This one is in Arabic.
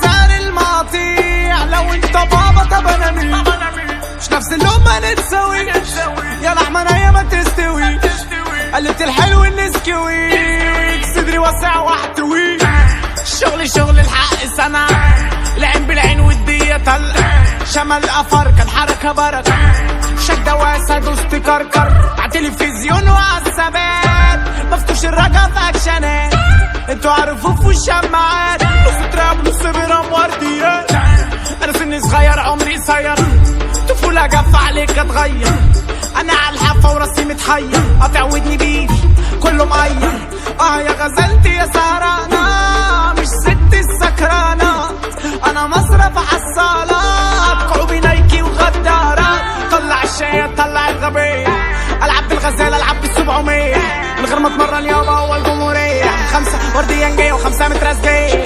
غير المقاطيع. لو انت بابا طب انا مين؟ مش نفس اللقمة نتسوي، يا لحمة نية ما تستوي. قلبت الحلو النسكويك، صدري واسع واحتوي. شغل الحق سنة، العين بالعين والدية طلق. شمال افركة الحركة بركة، شدة واسع دوست كركر. عالتلفزيون وعالثبات مفتوش الرجا في اكشنات. انتوا عارفوا في الشماعات، نص تراب نص برام ورديات. انا سني صغير عمري قصير، طفولة جف عليك اتغير. انا عالحافة وراسي متحير، قاطع ودني بيدي كله مقير. يا غزلتي يا سهرانة، مش ست السكرانة. انا مصرف عالصالات، كعوبي نايكي وغدارات. طلع الشاي طلع الغبية، العب بالغزالة العب بال700. من غير ما اتمرن يابا هو الجمهورية. 5 ورديان جاية و5 مترازجية.